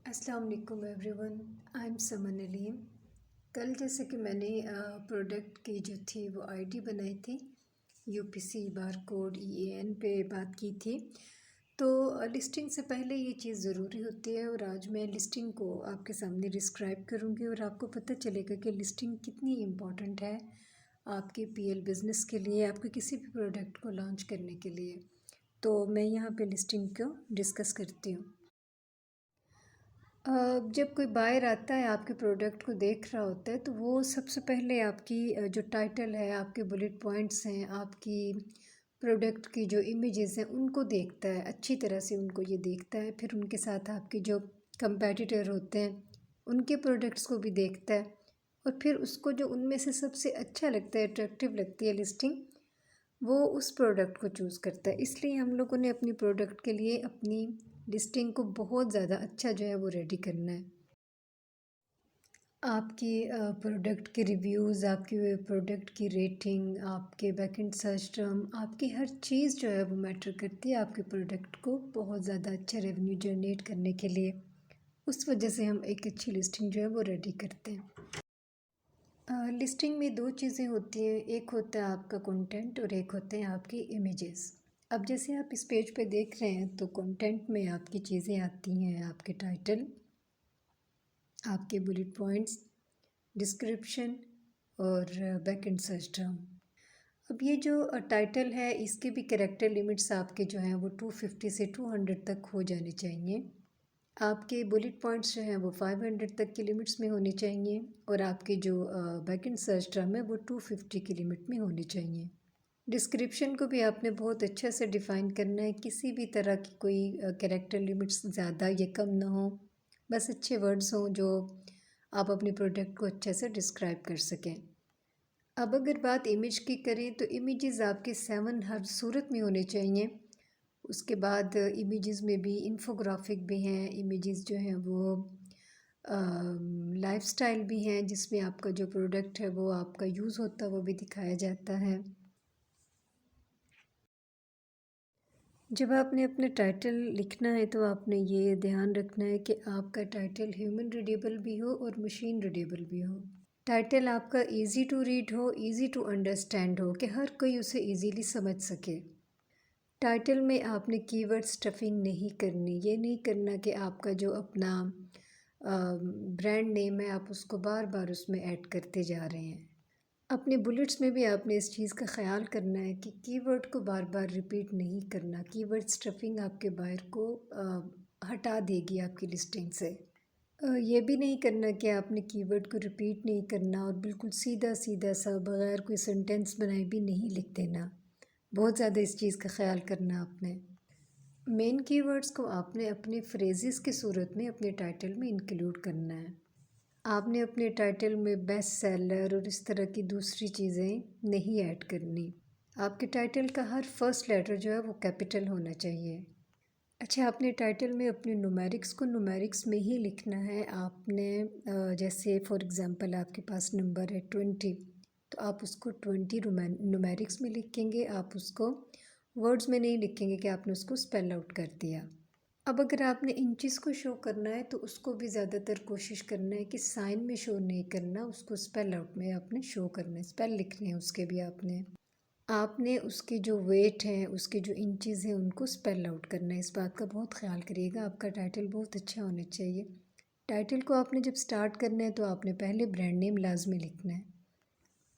अस्सलाम वालेकुम everyone. I am समन अलीम। कल जैसे कि मैंने प्रोडक्ट की जो थी वो आईडी बनाई थी, यूपीसी बार कोड EAN पे बात की थी। तो लिस्टिंग से पहले ये चीज़ ज़रूरी होती है और आज मैं लिस्टिंग को आपके सामने डिस्क्राइब करूँगी और आपको पता चलेगा कि लिस्टिंग कितनी इम्पॉर्टेंट है आपके PL बिज़नेस के लिए, आपके किसी भी प्रोडक्ट को लॉन्च करने के लिए। तो मैं यहाँ पे लिस्टिंग को डिस्कस करती हूँ। जब कोई बायर आता है आपके प्रोडक्ट को देख रहा होता है तो वो सबसे पहले आपकी जो टाइटल है, आपके बुलेट पॉइंट्स हैं, आपकी प्रोडक्ट की जो इमेजेस हैं उनको देखता है, अच्छी तरह से उनको ये देखता है। फिर उनके साथ आपके जो कंपेटिटर होते हैं उनके प्रोडक्ट्स को भी देखता है और फिर उसको जो उनमें से सबसे अच्छा लगता है, अट्रैक्टिव लगती है लिस्टिंग, वो उस प्रोडक्ट को चूज़ करता है। इसलिए हम लोगों ने अपनी प्रोडक्ट के लिए अपनी लिस्टिंग को बहुत ज़्यादा अच्छा जो है वो रेडी करना है। आपकी प्रोडक्ट के रिव्यूज़, आपकी प्रोडक्ट की रेटिंग, आपके बैकएंड सर्च टर्म, आपकी हर चीज़ जो है वो मैटर करती है आपके प्रोडक्ट को बहुत ज़्यादा अच्छा रेवेन्यू जनरेट करने के लिए। उस वजह से हम एक अच्छी लिस्टिंग जो है वो रेडी करते हैं। लिस्टिंग में दो चीज़ें होती हैं, एक होता है आपका कंटेंट और एक होते हैं आपकी इमेजेस। अब जैसे आप इस पेज पे देख रहे हैं तो कंटेंट में आपकी चीज़ें आती हैं, आपके टाइटल, आपके बुलेट पॉइंट्स, डिस्क्रिप्शन और बैक एंड सर्च टर्म। अब ये जो टाइटल है इसके भी कैरेक्टर लिमिट्स आपके जो हैं वो 250 से 200 तक हो जाने चाहिए। आपके बुलेट पॉइंट्स जो हैं वो 500 तक की लिमिट्स में होने चाहिए और आपके जो बैक एंड सर्च टर्म है वो 250 की लिमिट में होने चाहिए। डिस्क्रिप्शन को भी आपने बहुत अच्छे से डिफ़ाइन करना है, किसी भी तरह की कोई कैरेक्टर लिमिट्स ज़्यादा या कम ना हो, बस अच्छे वर्ड्स हों जो आप अपने प्रोडक्ट को अच्छे से डिस्क्राइब कर सकें। अब अगर बात इमेज की करें तो इमेजेस आपके 7 हर सूरत में होने चाहिए। उसके बाद इमेजेस में भी इन्फोग्राफिक भी हैं, इमेजेस जो हैं वो लाइफस्टाइल भी हैं जिसमें आपका जो प्रोडक्ट है वो आपका यूज़ होता है वो भी दिखाया जाता है। जब आपने अपना टाइटल लिखना है तो आपने ये ध्यान रखना है कि आपका टाइटल ह्यूमन रीडेबल भी हो और मशीन रीडेबल भी हो। टाइटल आपका इजी टू रीड हो, इजी टू अंडरस्टैंड हो कि हर कोई उसे इजीली समझ सके। टाइटल में आपने कीवर्ड स्टफिंग नहीं करनी, ये नहीं करना कि आपका जो अपना ब्रांड नेम है आप उसको बार बार उसमें ऐड करते जा रहे हैं। अपने बुलेट्स में भी आपने इस चीज़ का ख़याल करना है कि कीवर्ड को बार बार रिपीट नहीं करना। कीवर्ड स्टफिंग आपके बायर को हटा देगी आपकी लिस्टिंग से। ये भी नहीं करना कि आपने कीवर्ड को रिपीट नहीं करना और बिल्कुल सीधा सीधा सा बग़ैर कोई सेंटेंस बनाए भी नहीं लिख देना। बहुत ज़्यादा इस चीज़ का ख़याल करना आपने। मेन कीवर्ड्स को आपने अपने फ्रेजेस की सूरत में अपने टाइटल में इंक्लूड करना है। आपने अपने टाइटल में बेस्ट सेलर और इस तरह की दूसरी चीज़ें नहीं ऐड करनी। आपके टाइटल का हर फर्स्ट लेटर जो है वो कैपिटल होना चाहिए। अच्छा, आपने टाइटल में अपने न्यूमेरिक्स को न्यूमेरिक्स में ही लिखना है। आपने जैसे फॉर एग्ज़ाम्पल आपके पास नंबर है 20, तो आप उसको 20 न्यूमेरिक्स में लिखेंगे, आप उसको वर्ड्स में नहीं लिखेंगे कि आपने उसको स्पेल आउट कर दिया। अब अगर आपने इंचज़ को शो करना है तो उसको भी ज़्यादातर कोशिश करना है कि साइन में शो नहीं करना, उसको स्पेल आउट में आपने शो करना है, स्पेल लिखने हैं उसके भी आपने उसके जो वेट हैं, उसके जो इंचज़ हैं उनको स्पेल आउट करना है। इस बात का बहुत ख्याल करिएगा, आपका टाइटल बहुत अच्छा होना चाहिए। टाइटल को आपने जब स्टार्ट करना है तो आपने पहले ब्रांड नेम लाजमी लिखना है।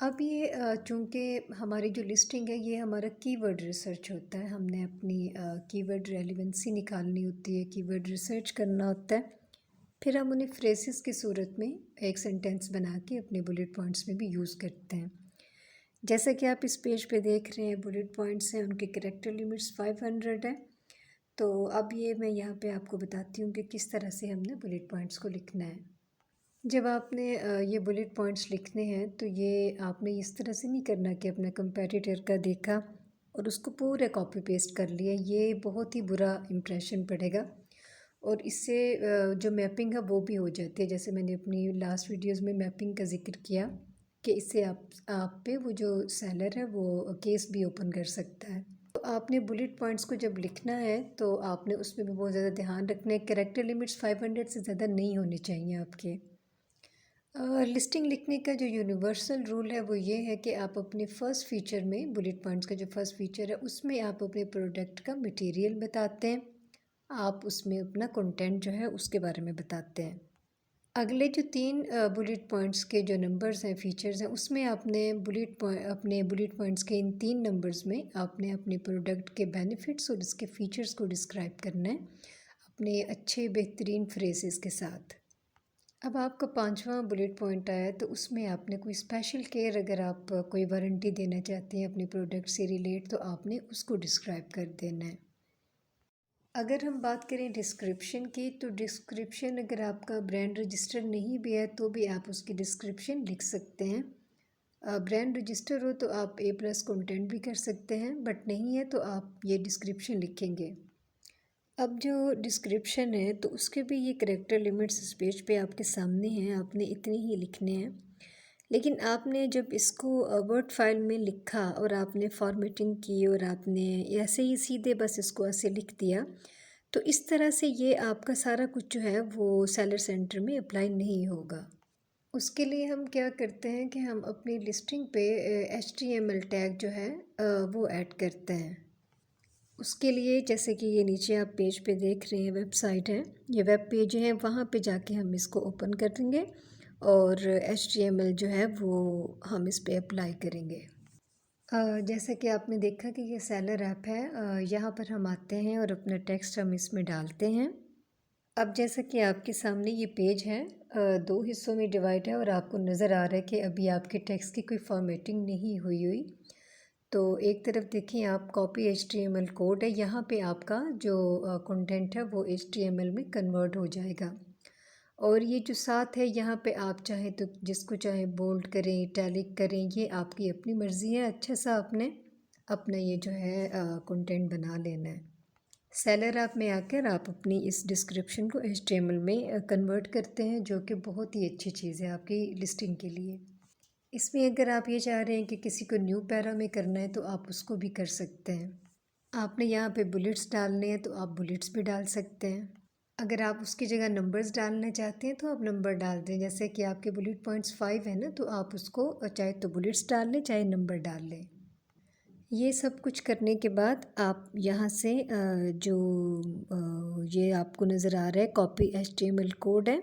अब ये चूँकि हमारी जो लिस्टिंग है ये हमारा कीवर्ड रिसर्च होता है, हमने अपनी कीवर्ड रेलेवेंसी निकालनी होती है, कीवर्ड रिसर्च करना होता है, फिर हम उन्हें फ्रेसेस की सूरत में एक सेंटेंस बना के अपने बुलेट पॉइंट्स में भी यूज़ करते हैं। जैसा कि आप इस पेज पे देख रहे हैं बुलेट पॉइंट्स हैं, उनके कैरेक्टर लिमिट्स 500 है। तो अब ये मैं यहाँ पे आपको बताती हूँ कि किस तरह से हमने बुलेट पॉइंट्स को लिखना है। जब आपने ये बुलेट पॉइंट्स लिखने हैं तो ये आपने इस तरह से नहीं करना कि अपने कंपेटिटर का देखा और उसको पूरा कॉपी पेस्ट कर लिया, ये बहुत ही बुरा इम्प्रेशन पड़ेगा और इससे जो मैपिंग है वो भी हो जाती है। जैसे मैंने अपनी लास्ट वीडियोस में मैपिंग का जिक्र किया कि इससे आप पे वो जो सेलर है वो केस भी ओपन कर सकता है। तो आपने बुलेट पॉइंट्स को जब लिखना है तो आपने उसमें भी बहुत ज़्यादा ध्यान रखना है। कैरेक्टर लिमिट्स 500 से ज़्यादा नहीं होने चाहिए आपके। लिस्टिंग लिखने का जो यूनिवर्सल रूल है वो ये है कि आप अपने फ़र्स्ट फ़ीचर में, बुलेट पॉइंट्स का जो फ़र्स्ट फ़ीचर है उसमें आप अपने प्रोडक्ट का मटेरियल बताते हैं, आप उसमें अपना कंटेंट जो है उसके बारे में बताते हैं। अगले जो 3 बुलेट पॉइंट्स के जो नंबर्स हैं, फ़ीचर्स हैं, उसमें आपने अपने बुलेट पॉइंट्स के इन 3 नंबर्स में आपने अपने प्रोडक्ट के बेनिफिट्स और इसके फ़ीचर्स को डिस्क्राइब करना है अपने अच्छे बेहतरीन फ्रेजेस के साथ। अब आपका 5वां बुलेट पॉइंट आया तो उसमें आपने कोई स्पेशल केयर, अगर आप कोई वारंटी देना चाहते हैं अपने प्रोडक्ट से रिलेट, तो आपने उसको डिस्क्राइब कर देना है। अगर हम बात करें डिस्क्रिप्शन की, तो डिस्क्रिप्शन अगर आपका ब्रांड रजिस्टर नहीं भी है तो भी आप उसकी डिस्क्रिप्शन लिख सकते हैं। ब्रांड रजिस्टर हो तो आप A+ कंटेंट भी कर सकते हैं, बट नहीं है तो आप ये डिस्क्रिप्शन लिखेंगे। अब जो डिस्क्रिप्शन है तो उसके भी ये करेक्टर लिमिट्स इस पेज पे आपके सामने हैं, आपने इतने ही लिखने हैं। लेकिन आपने जब इसको वर्ड फाइल में लिखा और आपने फॉर्मेटिंग की और आपने ऐसे ही सीधे बस इसको ऐसे लिख दिया, तो इस तरह से ये आपका सारा कुछ जो है वो सेलर सेंटर में अप्लाई नहीं होगा। उसके लिए हम क्या करते हैं कि हम अपनी लिस्टिंग पे HTML टैग जो है वो ऐड करते हैं। उसके लिए जैसे कि ये नीचे आप पेज पे देख रहे हैं, वेबसाइट है, ये वेब पेज है, वहाँ पे जाके हम इसको ओपन कर देंगे और HTML जो है वो हम इस पे अप्लाई करेंगे। जैसा कि आपने देखा कि ये सेलर ऐप है, यहाँ पर हम आते हैं और अपना टेक्स्ट हम इसमें डालते हैं। अब जैसा कि आपके सामने ये पेज है, 2 हिस्सों में डिवाइड है और आपको नज़र आ रहा है कि अभी आपके टेक्स्ट की कोई फॉर्मेटिंग नहीं हुई। तो एक तरफ देखिए आप कॉपी HTML कोड है, यहाँ पे आपका जो कंटेंट है वो HTML में कन्वर्ट हो जाएगा। और ये जो साथ है यहाँ पे आप चाहे तो जिसको चाहे बोल्ड करें, इटैलिक करें, ये आपकी अपनी मर्ज़ी है। अच्छा सा आपने अपना ये जो है कंटेंट बना लेना है। सेलर ऐप में आकर आप अपनी इस डिस्क्रिप्शन को HTML में कन्वर्ट करते हैं, जो कि बहुत ही अच्छी चीज़ है आपकी लिस्टिंग के लिए। इसमें अगर आप ये चाह रहे हैं कि किसी को न्यू पैरा में करना है तो आप उसको भी कर सकते हैं। आपने यहाँ पे बुलेट्स डालने हैं तो आप बुलेट्स भी डाल सकते हैं। अगर आप उसकी जगह नंबर्स डालना चाहते हैं तो आप नंबर डाल दें। जैसे कि आपके बुलेट पॉइंट्स 5 है ना, तो आप उसको चाहे तो बुलेट्स डाल लें चाहे नंबर डाल लें। ये सब कुछ करने के बाद आप यहाँ से ये आपको नज़र आ रहा है कॉपी HTML कोड है,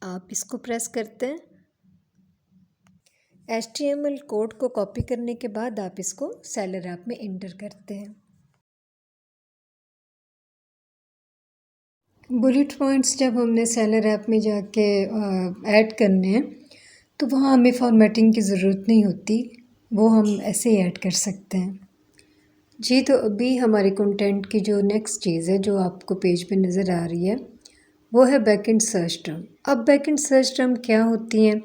आप इसको प्रेस करते हैं। HTML कोड को कॉपी करने के बाद आप इसको सेलर ऐप में एंटर करते हैं। बुलेट पॉइंट्स जब हमने सेलर ऐप में जाके ऐड करने हैं तो वहाँ हमें फॉर्मेटिंग की ज़रूरत नहीं होती, वो हम ऐसे ही ऐड कर सकते हैं। जी, तो अभी हमारे कंटेंट की जो नेक्स्ट चीज़ है जो आपको पेज पे नज़र आ रही है वो है बैकएंड सर्च टर्म। अब बैकएंड सर्च टर्म क्या होती हैं?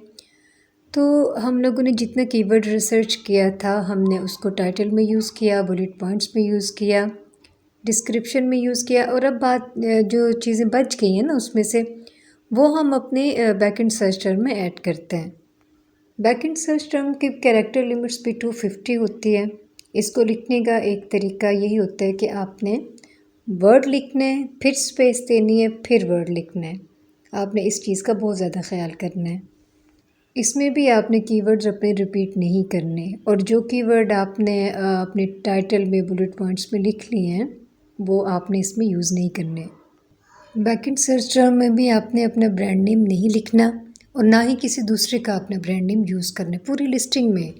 तो हम लोगों ने जितना कीवर्ड रिसर्च किया था हमने उसको टाइटल में यूज़ किया, बुलेट पॉइंट्स में यूज़ किया, डिस्क्रिप्शन में यूज़ किया, और अब बात जो चीज़ें बच गई हैं ना उसमें से वो हम अपने बैकएंड सर्च टर्म में ऐड करते हैं। बैकएंड सर्च टर्म की कैरेक्टर लिमिट्स भी 250 होती है। इसको लिखने का एक तरीका यही होता है कि आपने वर्ड लिखना है, फिर स्पेस देनी है, फिर वर्ड लिखना है। आपने इस चीज़ का बहुत ज़्यादा ख्याल करना है। इसमें भी आपने कीवर्ड्स अपने रिपीट नहीं करने, और जो कीवर्ड आपने अपने टाइटल में बुलेट पॉइंट्स में लिख लिए हैं वो आपने इसमें यूज़ नहीं करने। बैकएंड सर्च टर्म में भी आपने अपना ब्रांड नेम नहीं लिखना और ना ही किसी दूसरे का अपना ब्रांड नेम यूज़ करना। पूरी लिस्टिंग में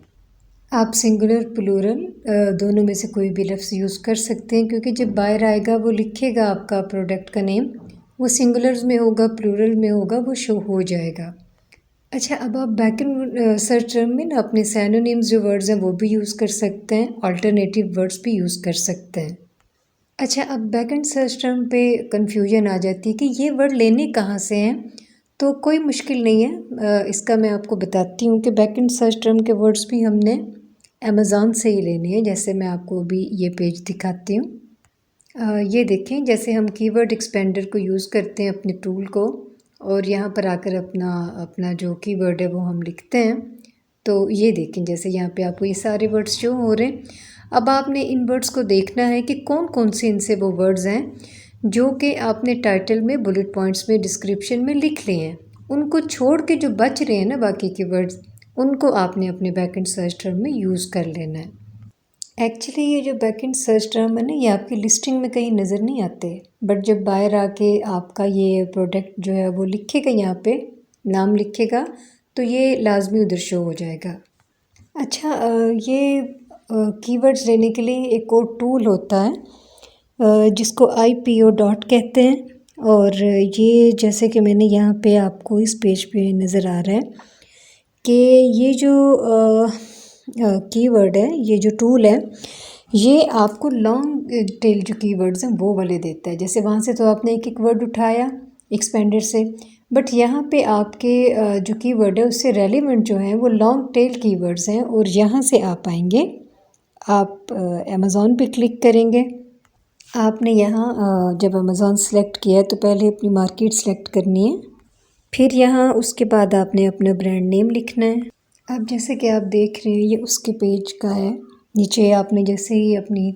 आप सिंगुलर प्लूरल दोनों में से कोई भी लफ्ज़ यूज़ कर सकते हैं, क्योंकि जब बायर आएगा वो लिखेगा आपका प्रोडक्ट का नेम, वो सिंगुलर्स में होगा, प्लूरल में होगा, वो शो हो जाएगा। अच्छा, अब आप बैकएंड सर्च टर्म में ना अपने सिनोनिम्स जो वर्ड्स हैं वो भी यूज़ कर सकते हैं, अल्टरनेटिव वर्ड्स भी यूज़ कर सकते हैं। अच्छा, अब बैकएंड सर्च टर्म पे कन्फ्यूजन आ जाती है कि ये वर्ड लेने कहाँ से हैं, तो कोई मुश्किल नहीं है, इसका मैं आपको बताती हूँ कि बैकएंड सर्च टर्म के वर्ड्स भी हमने अमेज़ॉन से ही लेने हैं। जैसे मैं आपको अभी ये पेज दिखाती हूँ। ये देखें, जैसे हम कीवर्ड एक्सपेंडर को यूज़ करते हैं अपने टूल को, और यहाँ पर आकर अपना जो कीवर्ड है वो हम लिखते हैं। तो ये देखें, जैसे यहाँ पे आपको ये सारे वर्ड्स शो हो रहे हैं। अब आपने इन वर्ड्स को देखना है कि कौन कौन से इनसे वो वर्ड्स हैं जो कि आपने टाइटल में बुलेट पॉइंट्स में डिस्क्रिप्शन में लिख लिए हैं। उनको छोड़ के जो बच रहे हैं ना बाकी के वर्ड्स, उनको आपने अपने बैकएंड सर्च टर्म में यूज़ कर लेना है। एक्चुअली ये जो बैकएंड सर्च टर्म है ना, ये आपकी लिस्टिंग में कहीं नज़र नहीं आते, बट जब बाहर आके आपका ये प्रोडक्ट जो है वो लिखेगा, यहाँ पे नाम लिखेगा, तो ये लाजमी उधर शो हो जाएगा। अच्छा, ये कीवर्ड्स लेने के लिए एक और टूल होता है जिसको IPO डॉट कहते हैं, और ये जैसे कि मैंने यहाँ पे आपको इस पेज पे नज़र आ रहा है कि ये जो कीवर्ड है, ये जो टूल है, ये आपको लॉन्ग टेल जो कीवर्ड्स हैं वो वाले देता है। जैसे वहाँ से तो आपने एक एक वर्ड उठाया एक्सपेंडेड से, बट यहाँ पे आपके जो कीवर्ड है उससे रेलिवेंट जो हैं वो लॉन्ग टेल कीवर्ड्स हैं, और यहाँ से आप आएंगे, आप अमेज़ॉन पे क्लिक करेंगे। आपने यहाँ जब अमेज़ॉन सेलेक्ट किया है तो पहले अपनी मार्केट सेलेक्ट करनी है, फिर यहाँ उसके बाद आपने अपना ब्रांड नेम लिखना है। अब जैसे कि आप देख रहे हैं ये उसके पेज का है। नीचे आपने जैसे ही अपनी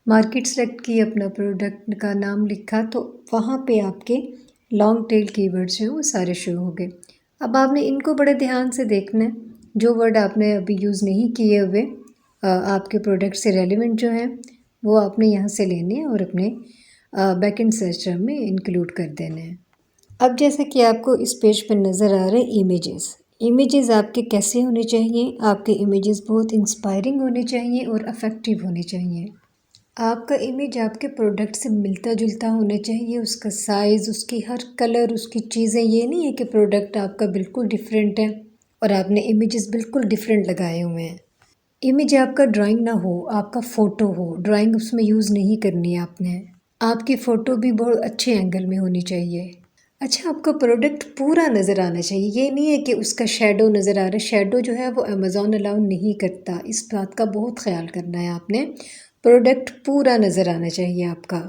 मार्केट सेलेक्ट की, अपना प्रोडक्ट का नाम लिखा, तो वहाँ पे आपके लॉन्ग टेल कीवर्ड्स जो हैं वो सारे शो हो गए। अब आपने इनको बड़े ध्यान से देखना है। जो वर्ड आपने अभी यूज़ नहीं किए हुए आपके प्रोडक्ट से रेलिवेंट जो हैं वो आपने यहाँ से लेने हैं और अपने बैकएंड सर्च टर्म में इंक्लूड कर देने हैं। अब जैसे कि आपको इस पेज पर नज़र आ रहे हैं इमेजेस आपके कैसे होने चाहिए। आपके इमेजेस बहुत इंस्पायरिंग होने चाहिए और अफेक्टिव होने चाहिए। आपका इमेज आपके प्रोडक्ट से मिलता जुलता होना चाहिए, उसका साइज़, उसकी हर कलर, उसकी चीज़ें। ये नहीं है कि प्रोडक्ट आपका बिल्कुल डिफरेंट है और आपने इमेजेस बिल्कुल डिफरेंट लगाए हुए हैं। इमेज आपका ड्राइंग ना हो, आपका फ़ोटो हो। ड्राइंग उसमें यूज़ नहीं करनी है आपने। आपकी फ़ोटो भी बहुत अच्छे एंगल में होनी चाहिए। अच्छा, आपका प्रोडक्ट पूरा नज़र आना चाहिए। ये नहीं है कि उसका शेडो नज़र आ रहा है। शेडो जो है वो अमेज़ॉन अलाउ नहीं करता। इस बात का बहुत ख्याल करना है आपने। प्रोडक्ट पूरा नज़र आना चाहिए आपका।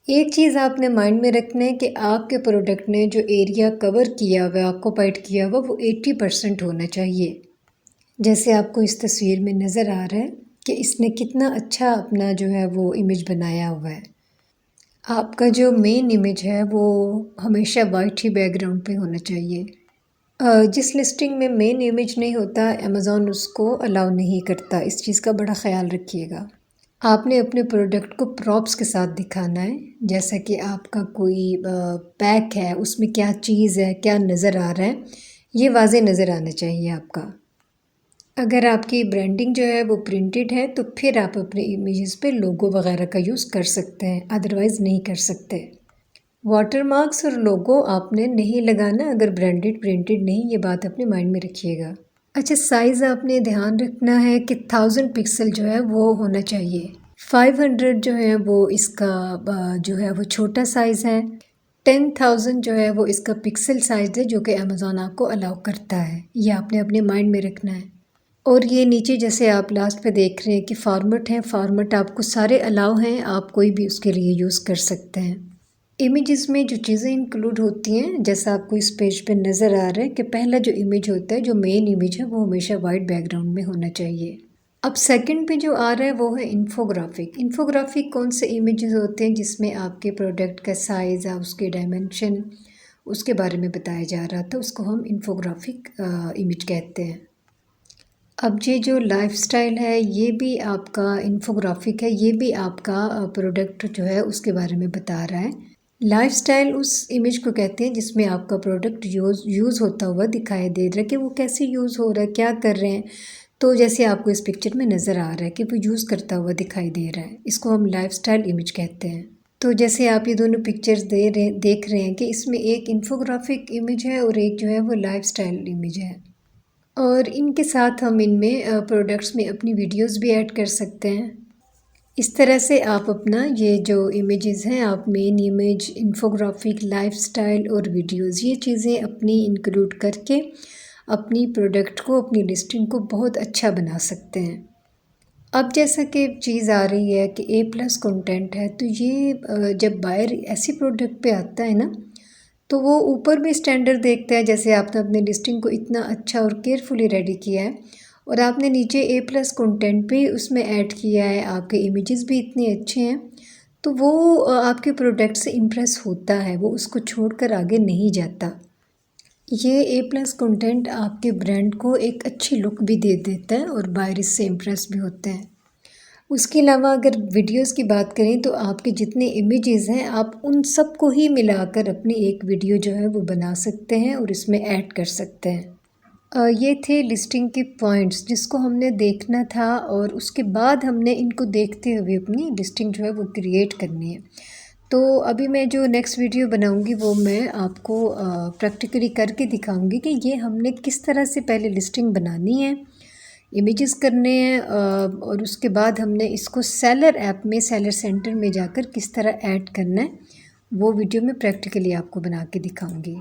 एक चीज़ आपने माइंड में रखना है कि आपके प्रोडक्ट ने जो एरिया कवर किया हुआ, ऑक्यूपाइड किया हुआ, वो 80% होना चाहिए। जैसे आपको इस तस्वीर में नज़र आ रहा है कि इसने कितना अच्छा अपना जो है वो इमेज बनाया हुआ है। आपका जो मेन इमेज है वो हमेशा वाइट ही बैकग्राउंड पे होना चाहिए। जिस लिस्टिंग में मेन इमेज नहीं होता, अमेज़ॉन उसको अलाउ नहीं करता। इस चीज़ का बड़ा ख्याल रखिएगा। आपने अपने प्रोडक्ट को प्रॉप्स के साथ दिखाना है। जैसा कि आपका कोई पैक है, उसमें क्या चीज़ है, क्या नज़र आ रहा है, ये वाज़े नज़र आना चाहिए आपका। अगर आपकी ब्रांडिंग जो है वो प्रिंटेड है तो फिर आप अपने इमेजेस पे लोगो वगैरह का यूज़ कर सकते हैं, अदरवाइज़ नहीं कर सकते। वाटरमार्क्स और लोगो आपने नहीं लगाना अगर ब्रांडेड प्रिंटेड नहीं, ये बात अपने माइंड में रखिएगा। अच्छा, साइज़ आपने ध्यान रखना है कि 1000 पिक्सल जो है वो होना चाहिए। 500 जो है वो इसका जो है वो छोटा साइज़ है। 10,000 जो है वो इसका पिक्सल साइज़ है जो कि अमेज़ॉन आपको अलाउ करता है। ये आपने अपने माइंड में रखना है। और ये नीचे जैसे आप लास्ट पे देख रहे हैं कि फॉर्मेट है, फॉर्मेट आपको सारे अलाउ हैं, आप कोई भी उसके लिए यूज़ कर सकते हैं। इमेजेस में जो चीज़ें इंक्लूड होती हैं, जैसा आपको इस पेज पे नज़र आ रहा है कि पहला जो इमेज होता है, जो मेन इमेज है, वो हमेशा वाइट बैकग्राउंड में होना चाहिए। अब सेकंड पे जो आ रहा है वो है इन्फोग्राफिक। इन्फोग्राफिक कौन से इमेजेस होते हैं जिसमें आपके प्रोडक्ट का साइज़, उसके डायमेंशन, उसके बारे में बताया जा रहा था, उसको हम इन्फोग्राफिक इमेज कहते हैं। अब ये जो लाइफ़स्टाइल है ये भी आपका इन्फोग्राफिक है, ये भी आपका प्रोडक्ट जो है उसके बारे में बता रहा है। लाइफ़स्टाइल उस इमेज को कहते हैं जिसमें आपका प्रोडक्ट यूज़ होता हुआ दिखाई दे रहा है कि वो कैसे यूज़ हो रहा है, क्या कर रहे हैं। तो जैसे आपको इस पिक्चर में नज़र आ रहा है कि वो यूज़ करता हुआ दिखाई दे रहा है, इसको हम लाइफ़स्टाइल इमेज कहते हैं। तो जैसे आप ये दोनों पिक्चर्स देख रहे हैं कि इसमें एक इन्फोग्राफिक इमेज है और एक जो है वो लाइफ़स्टाइल इमेज है, और इनके साथ हम इनमें प्रोडक्ट्स में अपनी वीडियोस भी ऐड कर सकते हैं। इस तरह से आप अपना ये जो इमेजेस हैं, आप मेन इमेज, इन्फोग्राफिक, लाइफस्टाइल और वीडियोस, ये चीज़ें अपनी इंक्लूड करके अपनी प्रोडक्ट को, अपनी लिस्टिंग को बहुत अच्छा बना सकते हैं। अब जैसा कि चीज़ आ रही है कि A+ कंटेंट है, तो ये जब बायर ऐसी प्रोडक्ट पे आता है ना, तो वो ऊपर भी स्टैंडर्ड देखता है। जैसे आपने अपने लिस्टिंग को इतना अच्छा और केयरफुली रेडी किया है और आपने नीचे ए प्लस कंटेंट पे उसमें ऐड किया है, आपके इमेजेस भी इतने अच्छे हैं, तो वो आपके प्रोडक्ट से इम्प्रेस होता है, वो उसको छोड़कर आगे नहीं जाता। ये ए प्लस कंटेंट आपके ब्रांड को एक अच्छी लुक भी दे देता है और बायर इससे इम्प्रेस भी होते हैं। उसके अलावा अगर वीडियोस की बात करें तो आपके जितने इमेजेस हैं आप उन सब को ही मिलाकर अपनी एक वीडियो जो है वो बना सकते हैं और इसमें ऐड कर सकते हैं। ये थे लिस्टिंग के पॉइंट्स जिसको हमने देखना था और उसके बाद हमने इनको देखते हुए अपनी लिस्टिंग जो है वो क्रिएट करनी है। तो अभी मैं जो नेक्स्ट वीडियो बनाऊंगी वो मैं आपको प्रैक्टिकली करके दिखाऊंगी कि ये हमने किस तरह से पहले लिस्टिंग बनानी है, इमेजेस करने हैं और उसके बाद हमने इसको सेलर ऐप में, सेलर सेंटर में जाकर किस तरह ऐड करना है, वो वीडियो मैं प्रैक्टिकली आपको बना के दिखाऊंगी।